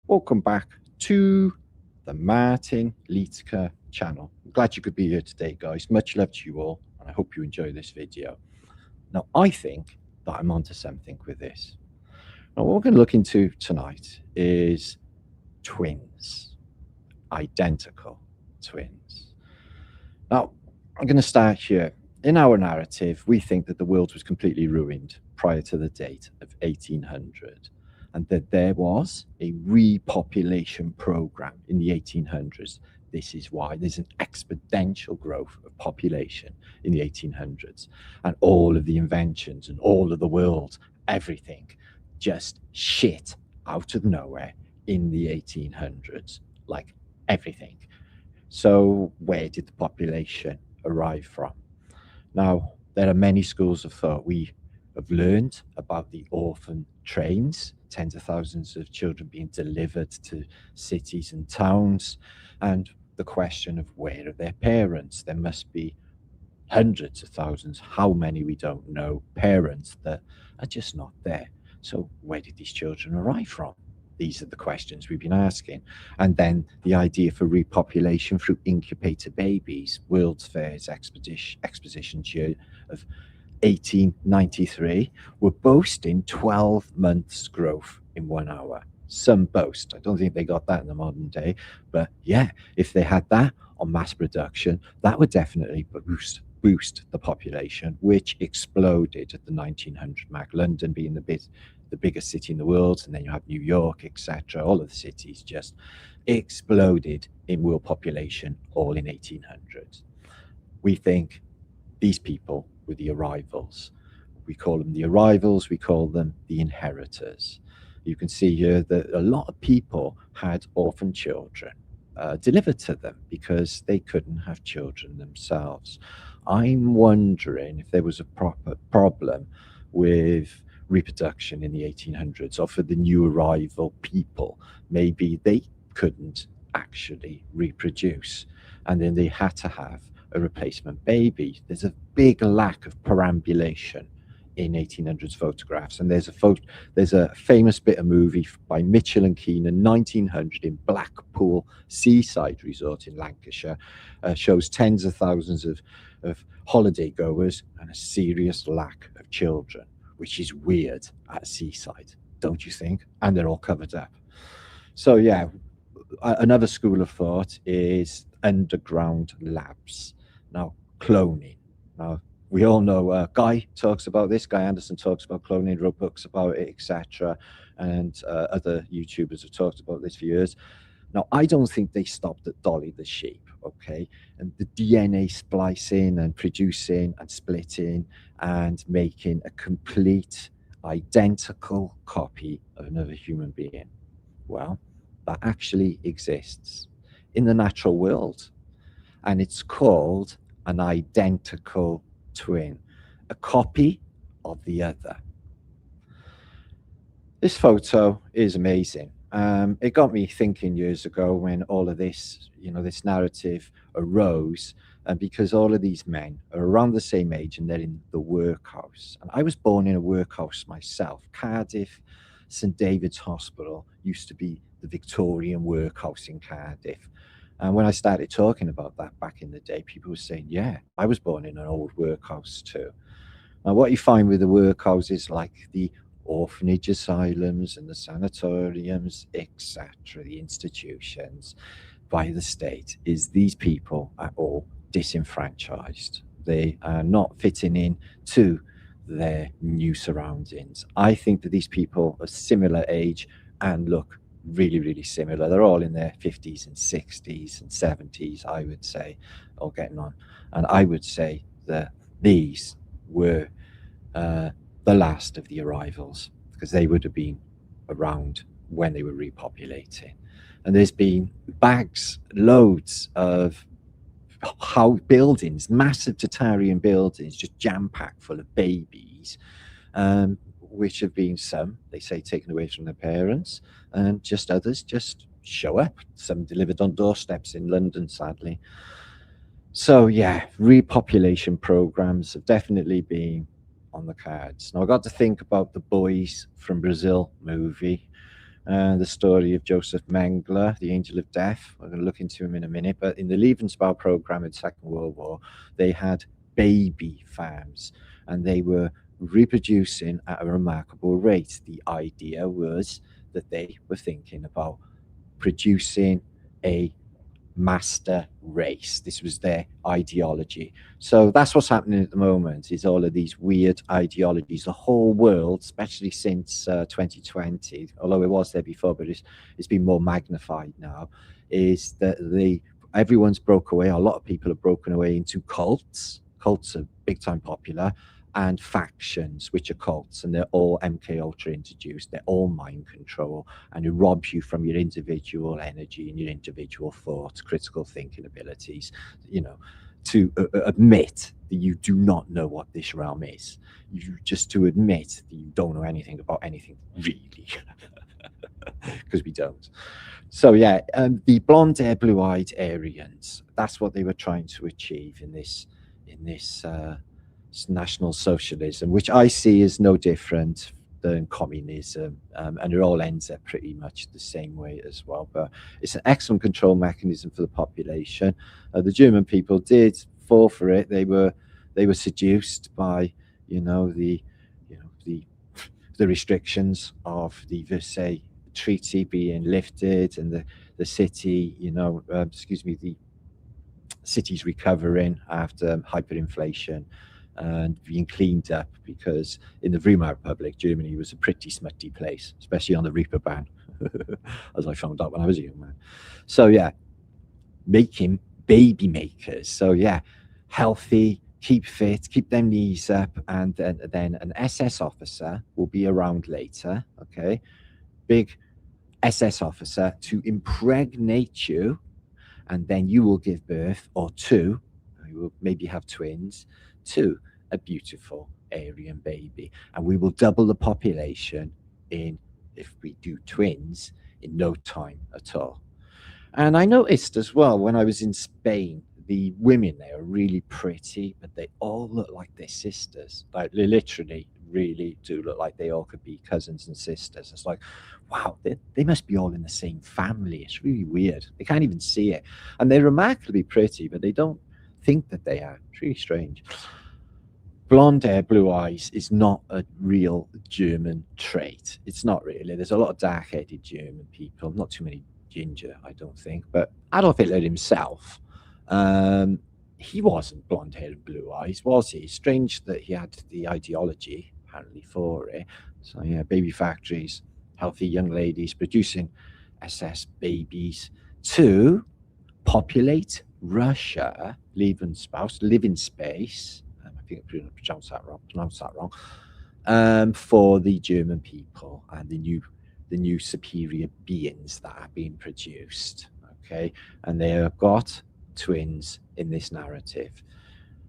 Welcome back to the Martinliedtke channel. I'm glad you could be here today, guys. Much love to you all, and I hope you enjoy this video. Now, I think that I'm onto something with this. Now, what we're going to look into tonight is twins, identical twins. Now, I'm going to start here. In our narrative, we think that the world was completely ruined prior to the date of 1800. And that there was a repopulation program in the 1800s. This is why there's an exponential growth of population in the 1800s. And all of the inventions and all of the world, everything, just shit out of nowhere in the 1800s, like everything. So where did the population arrive from? Now, there are many schools of thought. We have learned about the orphan trains, tens of thousands of children being delivered to cities and towns, and the question of where are their parents? There must be hundreds of thousands, how many we don't know, parents that are just not there. So where did these children arrive from? These are the questions we've been asking. And then the idea for repopulation through incubator babies. World's Fair's expositions year of 1893 were boasting 12 months growth in 1 hour. Some boast. I don't think they got that in the modern day, but yeah, if they had that on mass production, that would definitely boost the population, which exploded at the 1900 mark. London being the biggest city in the world, and then you have New York, etc. All of the cities just exploded in world population, all in 1800s. We think these people were the arrivals. We call them the arrivals, we call them the inheritors. You can see here that a lot of people had orphan children delivered to them because they couldn't have children themselves. I'm wondering if there was a proper problem with reproduction in the 1800s, or for the new arrival people, maybe they couldn't actually reproduce, and then they had to have a replacement baby. There's a big lack of perambulation in 1800s photographs, and there's a famous bit of movie by Mitchell and Keenan, 1900, in Blackpool seaside resort in Lancashire, shows tens of thousands of holiday goers and a serious lack of children, which is weird at seaside, don't you think? And they're all covered up. So yeah, another school of thought is underground labs. Now, cloning. Now, we all know Guy talks about this. Guy Anderson talks about cloning, wrote books about it, etc. And other YouTubers have talked about this for years. Now, I don't think they stopped at Dolly the sheep, okay? And the DNA splicing and producing and splitting and making a complete identical copy of another human being. Well, that actually exists in the natural world. And it's called an identical twin, a copy of the other. This photo is amazing. It got me thinking years ago when all of this, this narrative arose, because all of these men are around the same age and they're in the workhouse. And I was born in a workhouse myself. Cardiff, St David's Hospital used to be the Victorian workhouse in Cardiff. And when I started talking about that back in the day, people were saying, yeah, I was born in an old workhouse too. Now, what you find with the workhouses, like the orphanage asylums and the sanatoriums, etc., the institutions by the state, is these people are all disenfranchised. They are not fitting in to their new surroundings. I think that these people are similar age and look really, really similar. They're all in their 50s and 60s and 70s, I would say, all getting on. And I would say that these were the last of the arrivals, because they would have been around when they were repopulating. And there's been loads of buildings, massive Tartarian buildings, just jam-packed full of babies, which have been some, they say, taken away from their parents, and just others just show up. Some delivered on doorsteps in London, sadly. So yeah, repopulation programs have definitely been on the cards. Now I got to think about the Boys from Brazil movie, the story of Joseph Mengele, the Angel of Death. We're going to look into him in a minute. But in the Lebensbau program in the Second World War, they had baby farms, and they were reproducing at a remarkable rate. The idea was that they were thinking about producing a master race. This was their ideology. So that's what's happening at the moment, is all of these weird ideologies. The whole world, especially since 2020, although it was there before, but it's been more magnified now, is that everyone's broke away. A lot of people have broken away into cults. Cults are big time popular, and factions, which are cults, and they're all MK Ultra introduced. They're all mind control, and it robs you from your individual energy and your individual thoughts, critical thinking abilities, to admit that you do not know what this realm is. Just to admit that you don't know anything about anything, really, because we don't. So yeah, the blonde hair, blue-eyed Aryans, that's what they were trying to achieve in this National Socialism, which I see as no different than communism, and it all ends up pretty much the same way as well. But it's an excellent control mechanism for the population. The German people did fall for it. They were seduced by the restrictions of the Versailles Treaty being lifted, and the city, the city's recovering after hyperinflation and being cleaned up, because in the Weimar Republic, Germany was a pretty smutty place, especially on the Reeperbahn, as I found out when I was a young man. So yeah, making baby makers. So yeah, healthy, keep fit, keep them knees up, and then an SS officer will be around later, okay? Big SS officer to impregnate you, and then you will give birth, or two, you will maybe have twins, to a beautiful Aryan baby. And we will double the population if we do twins, in no time at all. And I noticed as well, when I was in Spain, the women there are really pretty, but they all look like their sisters. Like, they literally really do look like they all could be cousins and sisters. It's like, wow, they must be all in the same family. It's really weird. They can't even see it. And they're remarkably pretty, but they don't think that they are. It's really strange. Blonde hair, blue eyes is not a real German trait. It's not really. There's a lot of dark-headed German people, not too many ginger, I don't think. But Adolf Hitler himself, he wasn't blonde hair and blue eyes, was he? Strange that he had the ideology, apparently, for it. So yeah, baby factories, healthy young ladies producing SS babies to populate Russia, Lebensbau, live in space. I think I pronounced that wrong. For the German people and the new superior beings that are being produced. Okay, and they have got twins in this narrative.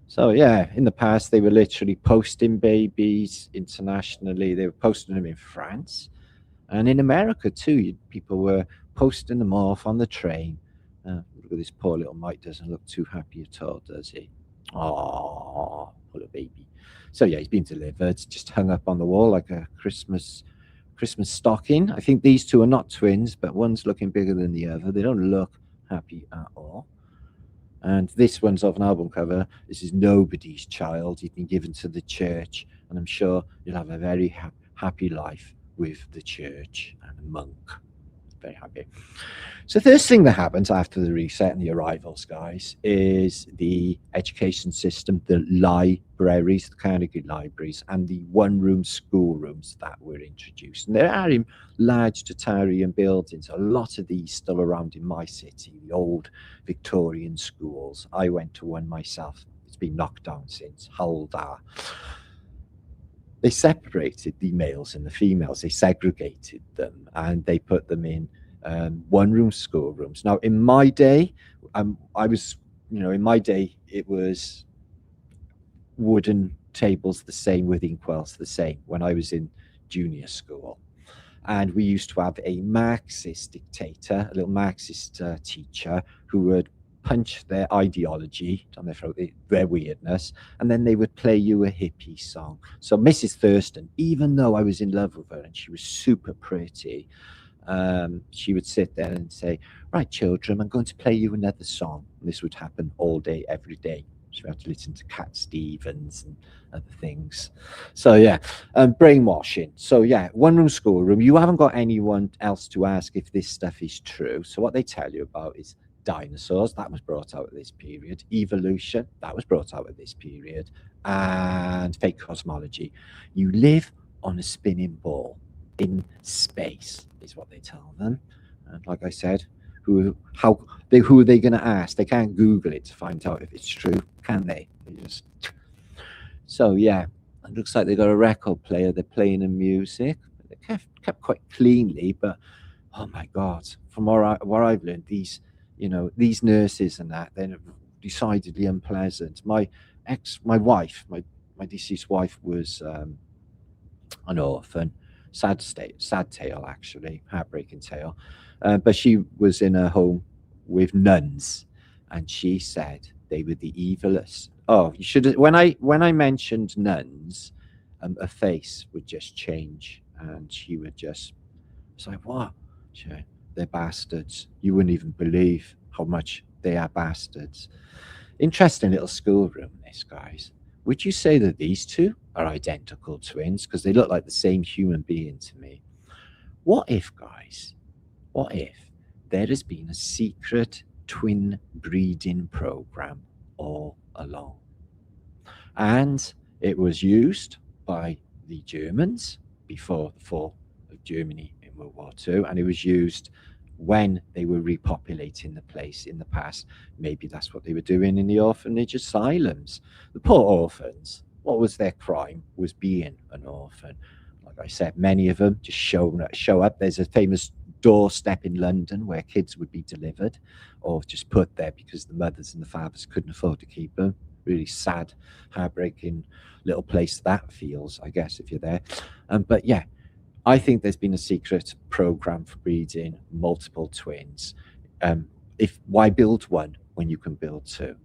So yeah, in the past they were literally posting babies internationally. They were posting them in France, and in America too. People were posting them off on the train. Look at this poor little Mike, doesn't look too happy at all, does he? Oh, poor baby. So yeah, he's been delivered, just hung up on the wall like a Christmas stocking. I think these two are not twins, but one's looking bigger than the other. They don't look happy at all. And this one's off an album cover. This is nobody's child. He's been given to the church, and I'm sure you'll have a very happy life with the church and a monk. Very happy. So the first thing that happens after the reset and the arrivals, guys, is the education system, the libraries, the Carnegie libraries, and the one-room schoolrooms that were introduced. And there are in large Tartarian buildings, a lot of these still around in my city, the old Victorian schools. I went to one myself. It's been knocked down since. Huldar. They separated the males and the females. They segregated them, and they put them in one-room schoolrooms. Now, in my day, in my day, it was wooden tables the same with inkwells the same when I was in junior school. And we used to have a Marxist dictator, a little Marxist teacher, who would punch their ideology down their throat, their weirdness, and then they would play you a hippie song. So Mrs. Thurston, even though I was in love with her and she was super pretty, she would sit there and say, right, children, I'm going to play you another song. And this would happen all day, every day. So we had to listen to Cat Stevens and other things. So yeah, brainwashing. So yeah, one room schoolroom. You haven't got anyone else to ask if this stuff is true. So what they tell you about is dinosaurs. That was brought out at this period. Evolution. That was brought out at this period. And fake cosmology. You live on a spinning ball in space, is what they tell them. And like I said, who are they going to ask? They can't Google it to find out if it's true, can they? So yeah, it looks like they got a record player. They're playing the music. They kept quite cleanly, but oh my God, from what I've learned, these nurses and that, they're decidedly unpleasant. My wife, my deceased wife was an orphan. Sad tale, actually, heartbreaking tale. But she was in a home with nuns, and she said they were the evilest. Oh, you should. When I mentioned nuns, her face would just change, and she would just say, "What? They're bastards. You wouldn't even believe how much they are bastards." Interesting little schoolroom, this, guys. Would you say that these two are identical twins? Because they look like the same human being to me. What if, guys, what if there has been a secret twin breeding program all along? And it was used by the Germans before the fall of Germany in World War II, and it was used when they were repopulating the place in the past. Maybe that's what they were doing in the orphanage asylums. The poor orphans, what was their crime? Was being an orphan. Like I said, many of them just show up. There's a famous doorstep in London where kids would be delivered or just put there because the mothers and the fathers couldn't afford to keep them. Really sad, heartbreaking little place that feels, I guess, if you're there. But yeah, I think there's been a secret program for breeding multiple twins. Why build one when you can build two?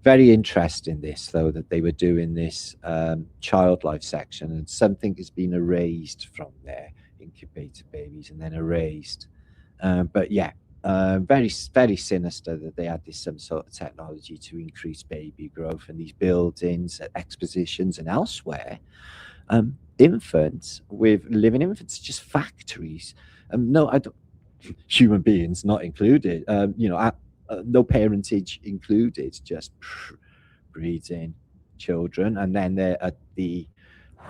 Very interesting, this, though, that they were doing this child life section, and something has been erased from there, incubator babies, and then erased. But yeah, very, very sinister that they had some sort of technology to increase baby growth, and these buildings at expositions and elsewhere. Infants with living infants, just factories. No, I don't. Human beings not included. No parentage included. Just breeding children, and then they're at the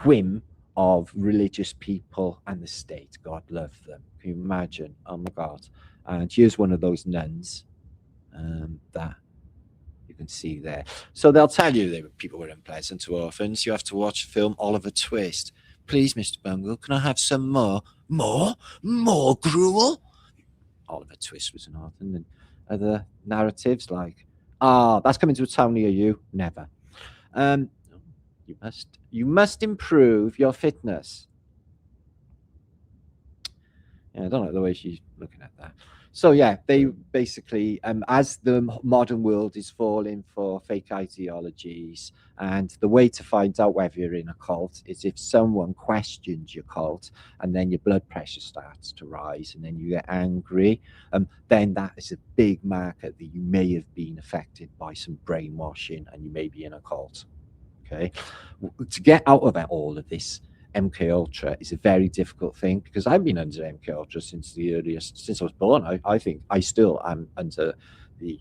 whim of religious people and the state. God love them. Can you imagine? Oh my God! And here's one of those nuns that you can see there. So they'll tell you that people were unpleasant to orphans. You have to watch the film Oliver Twist. Please, Mr. Bungle, can I have some more? More gruel? Oliver Twist was an orphan. And other narratives like, that's coming to a town near you. Never. You must improve your fitness. Yeah, I don't like the way she's looking at that. So yeah, they basically, as the modern world is falling for fake ideologies, and the way to find out whether you're in a cult is if someone questions your cult, and then your blood pressure starts to rise, and then you get angry, then that is a big marker that you may have been affected by some brainwashing, and you may be in a cult. Okay, to get out of all of this, MK Ultra is a very difficult thing, because I've been under MK Ultra since I was born. I think I still am under the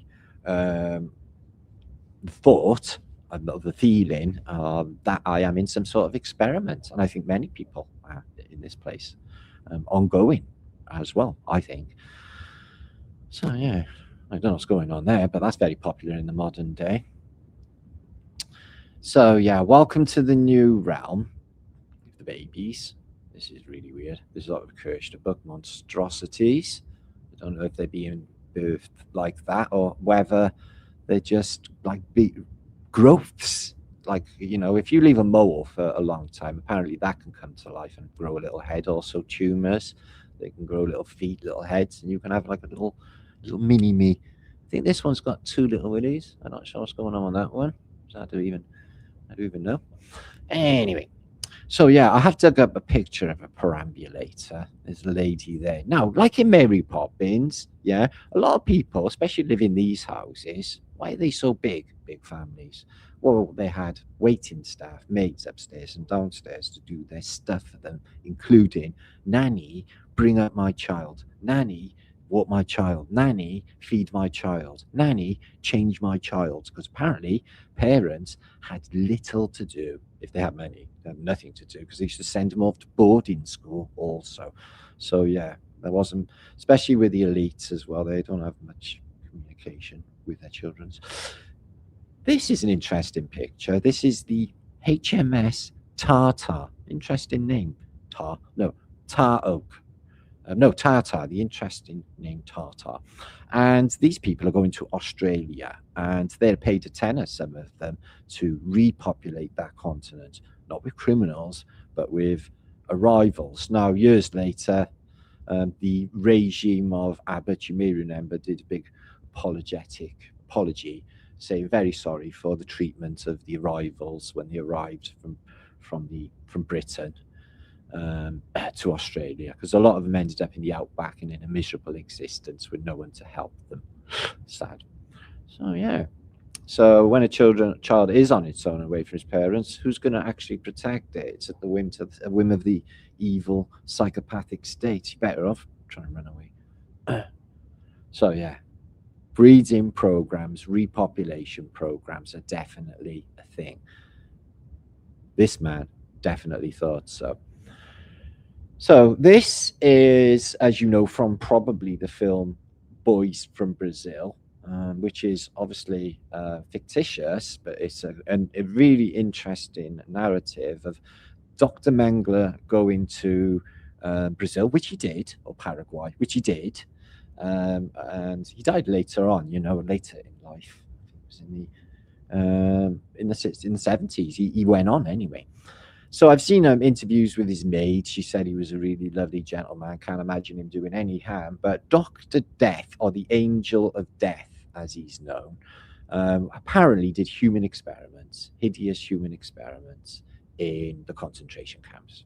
thought of the feeling that I am in some sort of experiment, and I think many people are in this place, ongoing as well, I think. So yeah, I don't know what's going on there, but that's very popular in the modern day. So yeah, welcome to the new realm. The babies. This is really weird. There's a lot of Kirchner monstrosities. I don't know if they're being birthed like that or whether they're just like growths. Like, if you leave a mole for a long time, apparently that can come to life and grow a little head. Also tumors, they can grow little feet, little heads, and you can have like a little mini me. I think this one's got 2 little willies. I'm not sure what's going on with that one. I do even know. Anyway, So yeah, I have dug up a picture of a perambulator. There's a lady there. Now, like in Mary Poppins, yeah, a lot of people, especially live in these houses, why are they so big, big families? Well, they had waiting staff, maids upstairs and downstairs to do their stuff for them, including nanny, bring up my child, nanny, walk my child, nanny, feed my child, nanny, change my child. Because apparently parents had little to do. If they had money, they had nothing to do because they used to send them off to boarding school also. So yeah, there wasn't, especially with the elites as well, they don't have much communication with their children. This is an interesting picture. This is the HMS Tartar. Interesting name. Tar Oak. No, Tartar, the interesting name Tartar. And these people are going to Australia and they're paid a tenner, some of them, to repopulate that continent, not with criminals, but with arrivals. Now, years later, the regime of Abbott, you may remember, did a big apology, saying very sorry for the treatment of the arrivals when they arrived from Britain to Australia, because a lot of them ended up in the outback and in a miserable existence with no one to help them. Sad. So yeah. So when a child is on its own away from his parents, who's going to actually protect it? It's at the whim of the evil psychopathic state. You're better off trying to run away. So yeah, breeding programs, repopulation programs are definitely a thing. This man definitely thought so. So this is, as you know, from probably the film Boys from Brazil, which is obviously fictitious, but it's a really interesting narrative of Dr. Mengele going to Brazil, which he did, or Paraguay, which he did, and he died later on. Later in life. It was in the 70s. He went on anyway. So I've seen interviews with his maid. She said he was a really lovely gentleman. Can't imagine him doing any harm. But Dr. Death, or the Angel of Death, as he's known, apparently did human experiments, hideous human experiments in the concentration camps.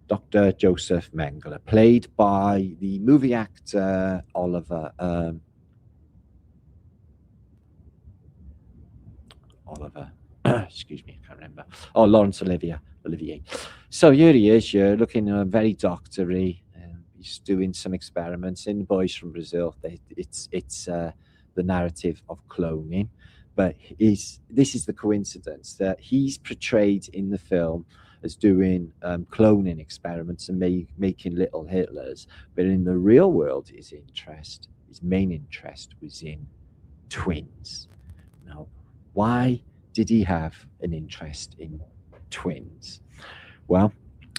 Dr. Joseph Mengele, played by the movie actor Oliver. Excuse me, I can't remember. Oh, Laurence Olivier. So here he is, you're looking very doctory. He's doing some experiments in Boys from Brazil. It's the narrative of cloning, but this is the coincidence that he's portrayed in the film as doing cloning experiments and making little Hitlers, but in the real world, his main interest was in twins. Now, why did he have an interest in twins? Well,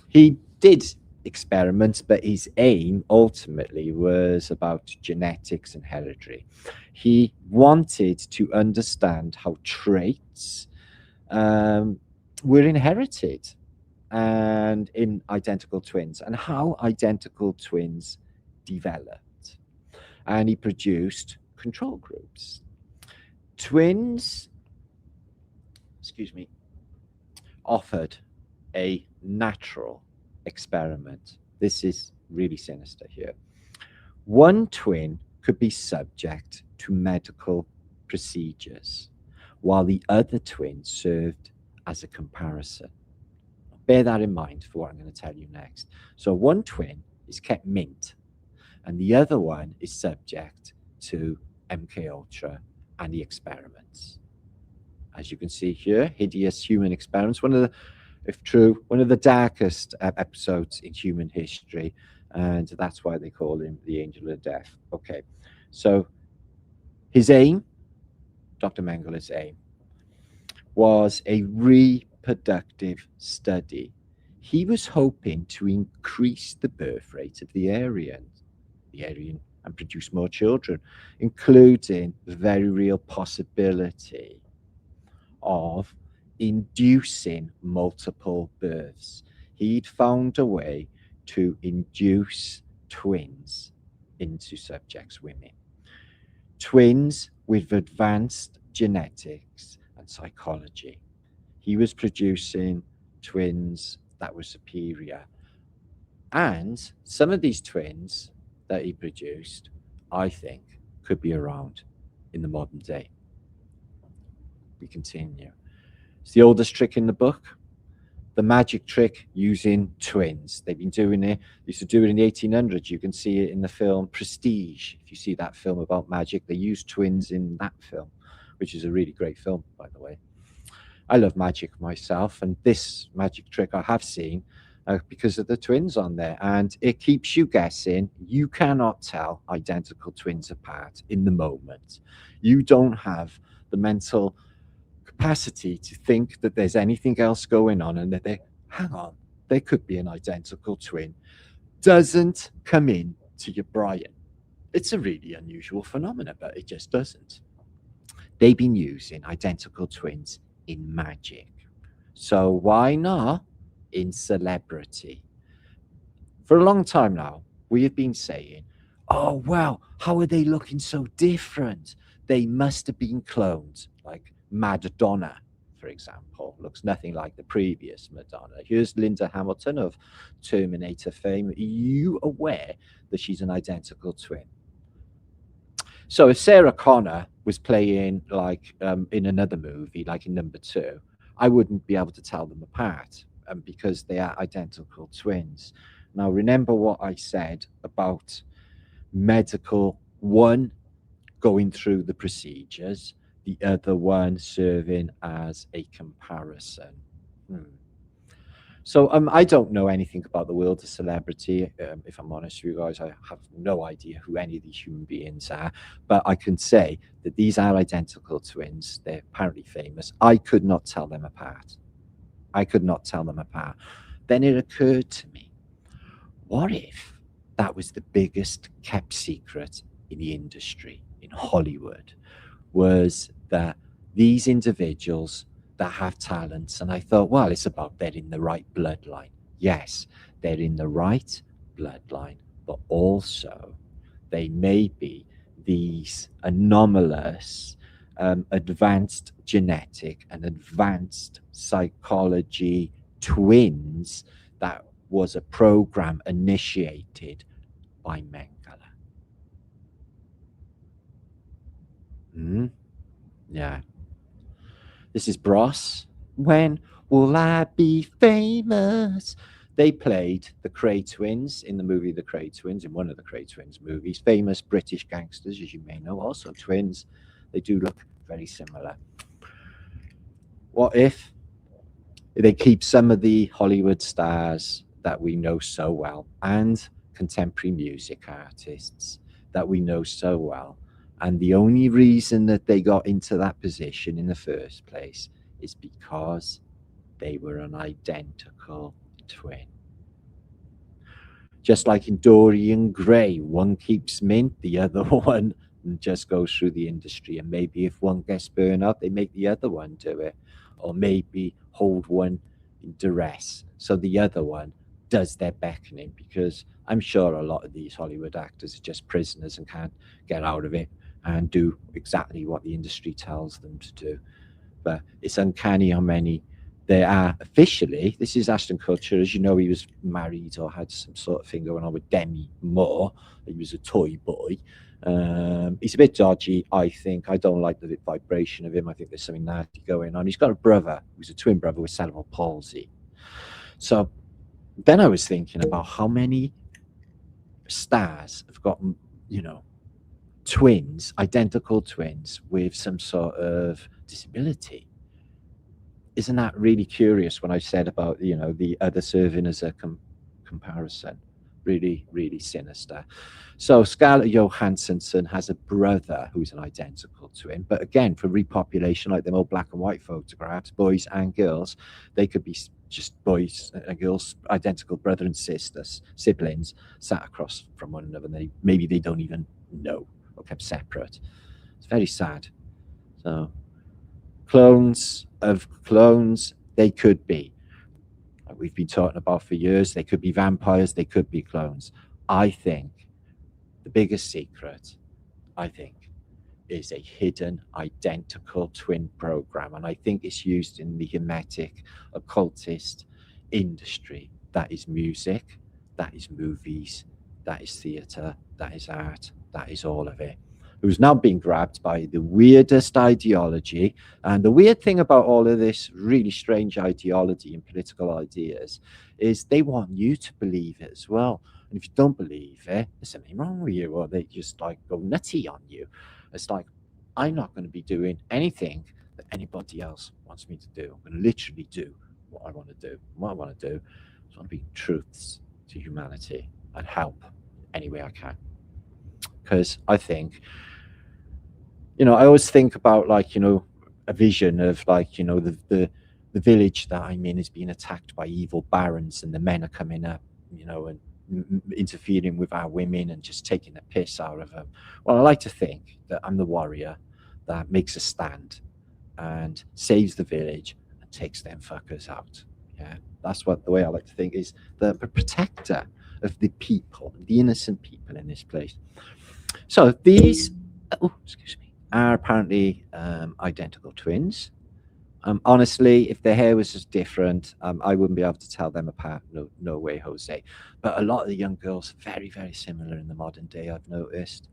he did experiments, but his aim ultimately was about genetics and heredity. He wanted to understand how traits were inherited and in identical twins, and how identical twins developed. And he produced control groups. Twins, offered a natural experiment. This is really sinister here. One twin could be subject to medical procedures, while the other twin served as a comparison. Bear that in mind for what I'm going to tell you next. So one twin is kept mint, and the other one is subject to MK Ultra and the experiments. As you can see here, hideous human experiments. One of the darkest episodes in human history, and that's why they call him the Angel of Death. Okay, so his aim, Dr. Mengele's aim, was a reproductive study. He was hoping to increase the birth rate of the Aryan, and produce more children, including the very real possibility of inducing multiple births. He'd found a way to induce twins into subjects, women. Twins with advanced genetics and psychology. he was producing twins that were superior. And some of these twins that he produced, I think, could be around in the modern day. We continue. It's the oldest trick in the book. The magic trick using twins. They've been doing it, used to do it in the 1800s. You can see it in the film Prestige. If you see that film about magic, they use twins in that film, which is a really great film, by the way. I love magic myself, and this magic trick I have seen because of the twins on there, and it keeps you guessing. You cannot tell identical twins apart in the moment. You don't have the mental capacity to think that there's anything else going on and that hang on, there could be an identical twin. Doesn't come in to your brain. It's a really unusual phenomenon, but it just doesn't. They've been using identical twins in magic. So why not in celebrity? For a long time now, we have been saying, oh, well, how are they looking so different? They must have been cloned, like Madonna, for example, looks nothing like the previous Madonna. Here's Linda Hamilton of Terminator fame. Are you aware that she's an identical twin? So if Sarah Connor was playing like in another movie, like in number 2, I wouldn't be able to tell them apart because they are identical twins. Now, remember what I said about medical one going through the procedures, the other one serving as a comparison. So I don't know anything about the world of celebrity. If I'm honest with you guys, I have no idea who any of these human beings are. But I can say that these are identical twins. They're apparently famous. I could not tell them apart. I could not tell them apart. Then it occurred to me, what if that was the biggest kept secret in the industry, in Hollywood, was that these individuals that have talents, and I thought, well, it's about they're in the right bloodline. Yes, they're in the right bloodline, but also they may be these anomalous, advanced genetic and advanced psychology twins that was a program initiated by Mengele. Yeah. This is Bros. When will I be famous? They played the Cray twins in the movie The Cray Twins, in one of the Cray Twins movies. Famous British gangsters, as you may know, also twins. They do look very similar. What if they keep some of the Hollywood stars that we know so well and contemporary music artists that we know so well, and the only reason that they got into that position in the first place is because they were an identical twin. Just like in Dorian Gray, one keeps mint, the other one just goes through the industry. And maybe if one gets burned out, they make the other one do it. Or maybe hold one in duress, so the other one does their beckoning, because I'm sure a lot of these Hollywood actors are just prisoners and can't get out of it and do exactly what the industry tells them to do. But it's uncanny how many there are officially. This is Ashton Kutcher. As you know, he was married or had some sort of thing going on with Demi Moore. He was a toy boy. He's a bit dodgy, I think. I don't like the vibration of him. I think there's something nasty going on. He's got a brother who's a twin brother with cerebral palsy. So then I was thinking about how many stars have got, twins, identical twins with some sort of disability. Isn't that really curious when I said about, the other serving as a comparison? Really, really sinister. So Scarlett Johansson has a brother who's an identical twin. But again, for repopulation, like them old black and white photographs, boys and girls, they could be just boys and girls, identical brother and sisters, siblings, sat across from one another. And maybe they don't even know, or kept separate. It's very sad. So clones of clones, they could be. We've been talking about for years. They could be vampires, they could be clones. I think the biggest secret, is a hidden identical twin program, and I think it's used in the hermetic occultist industry. That is music, that is movies, that is theatre, that is art, that is all of it. Who's now being grabbed by the weirdest ideology. And the weird thing about all of this really strange ideology and political ideas is they want you to believe it as well. And if you don't believe it, there's something wrong with you, or they just like go nutty on you. It's like, I'm not going to be doing anything that anybody else wants me to do. I'm going to literally do what I want to do. What I want to do is I want to be truths to humanity and help any way I can. Because I think, I always think about like, a vision of like, the village that I'm in is being attacked by evil barons, and the men are coming up, and interfering with our women and just taking the piss out of them. Well, I like to think that I'm the warrior that makes a stand and saves the village and takes them fuckers out. Yeah, that's what the way I like to think, is the protector of the people, the innocent people in this place. So these, are apparently identical twins. Honestly, if their hair was just different, I wouldn't be able to tell them apart. No, no way, Jose. But a lot of the young girls are very, very similar in the modern day, I've noticed.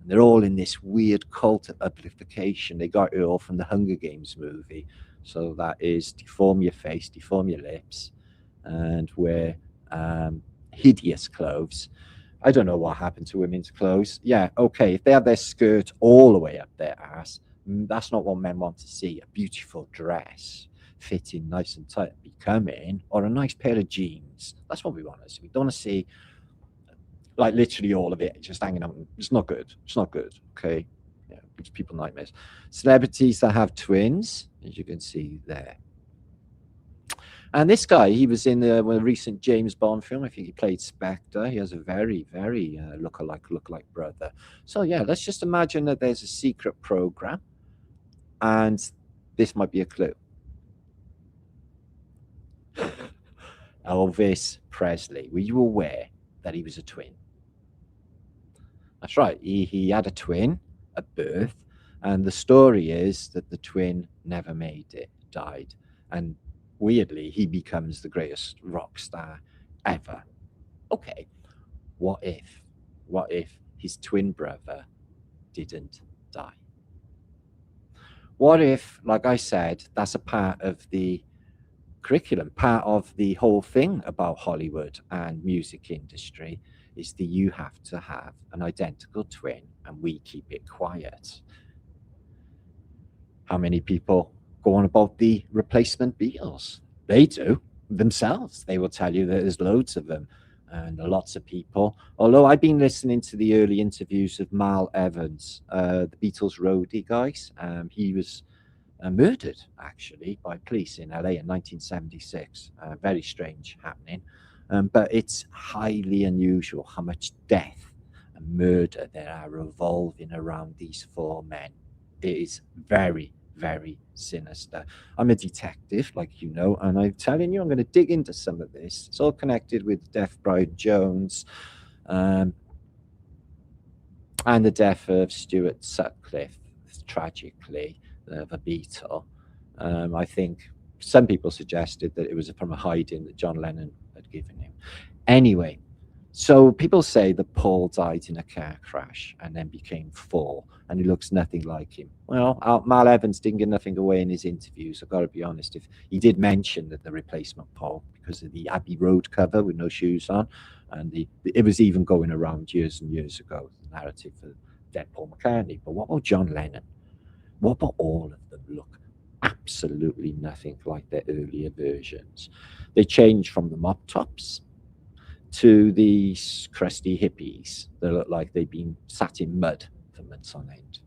And they're all in this weird cult of uplification. They got it all from the Hunger Games movie. So that is deform your face, deform your lips, and wear hideous clothes. I don't know what happened to women's clothes. Yeah, okay, if they have their skirt all the way up their ass, that's not what men want to see. A beautiful dress, fitting nice and tight, becoming, or a nice pair of jeans. That's what we want to see. We don't want to see like literally all of it just hanging out. It's not good. It's not good. Okay, yeah, gives people nightmares. Celebrities that have twins, as you can see there. And this guy, he was in a recent James Bond film. I think he played Spectre. He has a very, very look-alike brother. So yeah, let's just imagine that there's a secret program, and this might be a clue. Elvis Presley. Were you aware that he was a twin? That's right. He had a twin at birth, and the story is that the twin never made it, died, and weirdly, he becomes the greatest rock star ever. Okay, what if his twin brother didn't die? What if, like I said, that's a part of the curriculum, part of the whole thing about Hollywood and music industry is that you have to have an identical twin and we keep it quiet. How many people go on about the replacement Beatles? They do themselves. They will tell you that there's loads of them and lots of people. Although I've been listening to the early interviews of Mal Evans, the Beatles roadie, guys. He was murdered, actually, by police in LA in 1976. Very strange happening. But it's highly unusual how much death and murder there are revolving around these four men. It is very, very sinister. I'm a detective, like you know, and I'm telling you, I'm going to dig into some of this. It's all connected with Death Bride Jones and the death of Stuart Sutcliffe, tragically, of a Beatle. I think some people suggested that it was from a hiding that John Lennon had given him. Anyway, so people say that Paul died in a car crash and then became four, and he looks nothing like him. Well, Mal Evans didn't give nothing away in his interviews. I've got to be honest. If he did mention that the replacement Paul, because of the Abbey Road cover with no shoes on, and it was even going around years and years ago, the narrative for dead Paul McCartney. But what about John Lennon? What about all of them look absolutely nothing like their earlier versions? They changed from the mop tops to these crusty hippies that look like they've been sat in mud for months on end.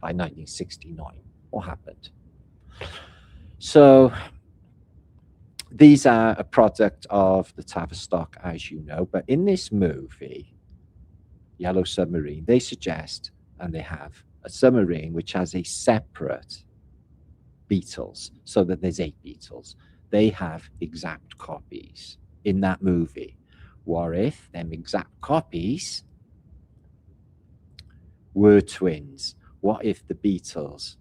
By 1969, what happened? So these are a product of the Tavistock, as you know, but in this movie, Yellow Submarine, they suggest, and they have, a submarine which has a separate Beatles, so that there's 8 Beatles. They have exact copies in that movie. What if them exact copies were twins? What if the Beatles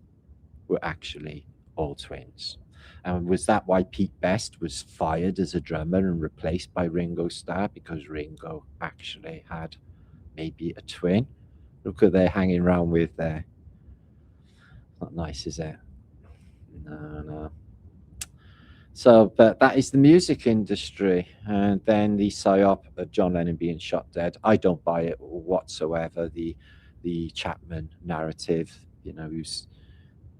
were actually all twins? And was that why Pete Best was fired as a drummer and replaced by Ringo Starr? Because Ringo actually had maybe a twin? Look at they're hanging around with there. Not nice, is it? No, no. So, but that is the music industry. And then the psyop of John Lennon being shot dead. I don't buy it whatsoever. The Chapman narrative, you know, who's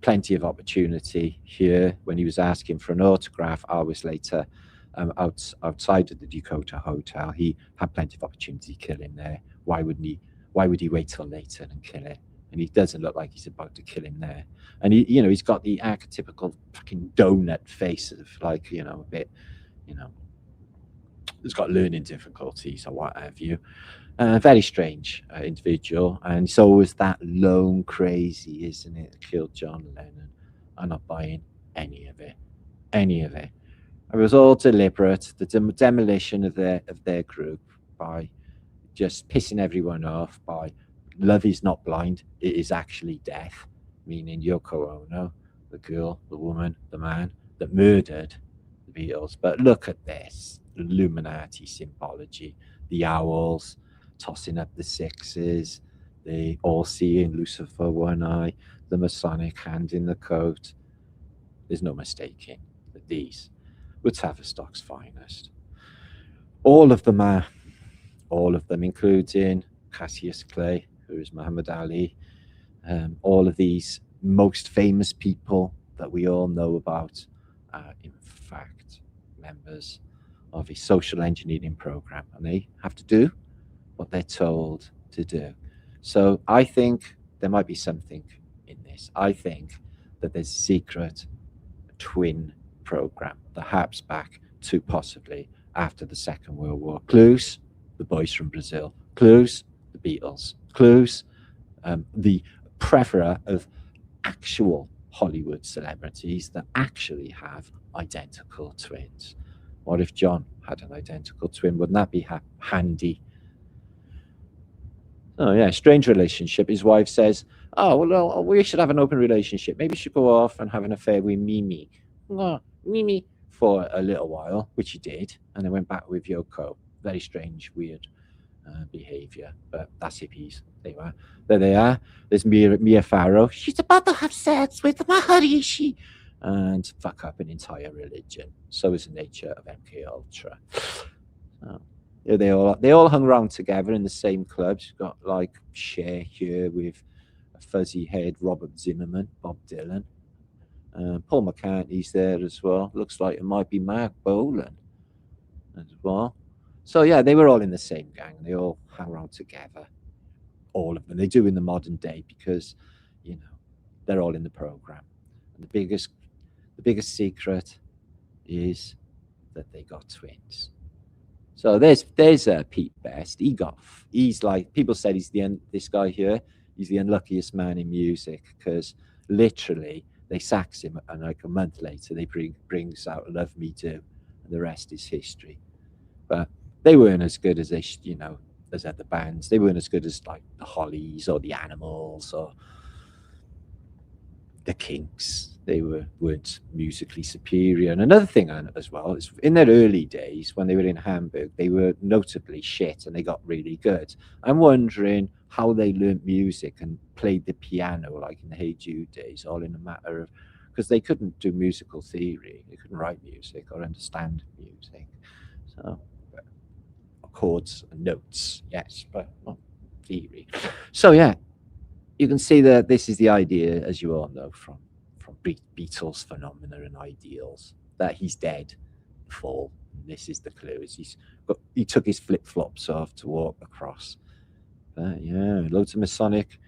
plenty of opportunity here when he was asking for an autograph hours later outside of the Dakota Hotel. He had plenty of opportunity to kill him there. Why would he wait till later and kill it? And he doesn't look like he's about to kill him there. And he, you know, he's got the archetypical fucking donut face of like, you know, a bit, you know, he's got learning difficulties or what have you. Very strange individual. And so was that lone crazy, isn't it, that killed John Lennon? I'm not buying any of it. Any of it. It was all deliberate. The demolition of their group by just pissing everyone off by love is not blind, it is actually death, meaning Yoko Ono, the girl, the woman, the man that murdered the Beatles. But look at this Illuminati symbology, the owls tossing up the sixes, the all-seeing Lucifer one eye, the Masonic hand in the coat. There's no mistaking that these were Tavistock's finest. All of them are, all of them, including Cassius Clay, who is Muhammad Ali, all of these most famous people that we all know about are in fact members of a social engineering program, and they have to do what they're told to do. So I think there might be something in this. I think that there's a secret twin program, perhaps back to possibly after the Second World War. Clues, the boys from Brazil. Clues, the Beatles. Clues, the plethora of actual Hollywood celebrities that actually have identical twins. What if John had an identical twin? Wouldn't that be handy? Oh yeah, strange relationship. His wife says, "Oh well, we should have an open relationship. Maybe you should go off and have an affair with Mimi." Oh, Mimi for a little while, which he did, and then went back with Yoko. Very strange, weird behavior, but that's hippies. There they are. There's Mia Farrow. She's about to have sex with Maharishi and fuck up an entire religion. So is the nature of MK Ultra. So, yeah, they all hung around together in the same clubs. You've got like Cher here with a fuzzy head, Robert Zimmerman, Bob Dylan. Paul McCartney's there as well. Looks like it might be Mark Bolan as well. So yeah, they were all in the same gang. They all hang around together. All of them. They do in the modern day because, you know, they're all in the program. And the biggest secret is that they got twins. So there's Pete Best. He's like, people said this guy here, he's the unluckiest man in music because literally they sax him and like a month later they brings out Love Me Do, and the rest is history. But they weren't as good as as other bands. They weren't as good as like the Hollies or the Animals or the Kinks. They weren't musically superior. And another thing as well is in their early days when they were in Hamburg, they were notably shit and they got really good. I'm wondering how they learned music and played the piano like in the Hey Jude days, all in a matter of, because they couldn't do musical theory. They couldn't write music or understand music. So chords and notes, yes, but not theory. So yeah, you can see that this is the idea, as you all know from Beatles Phenomena and Ideals, that he's dead. Fall. This is the clue. He took his flip flops off to walk across. But yeah, loads of Masonic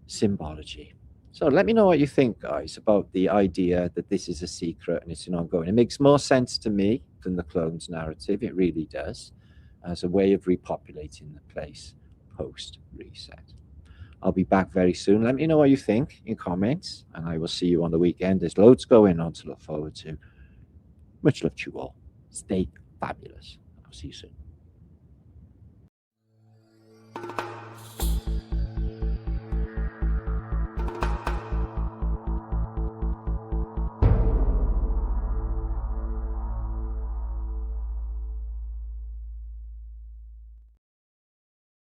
symbology. So let me know what you think, guys, about the idea that this is a secret and it's an ongoing. It makes more sense to me than the clones narrative. It really does, as a way of repopulating the place post reset. I'll be back very soon. Let me know what you think in comments, and I will see you on the weekend. There's loads going on to look forward to. Much love to you all. Stay fabulous. I'll see you soon.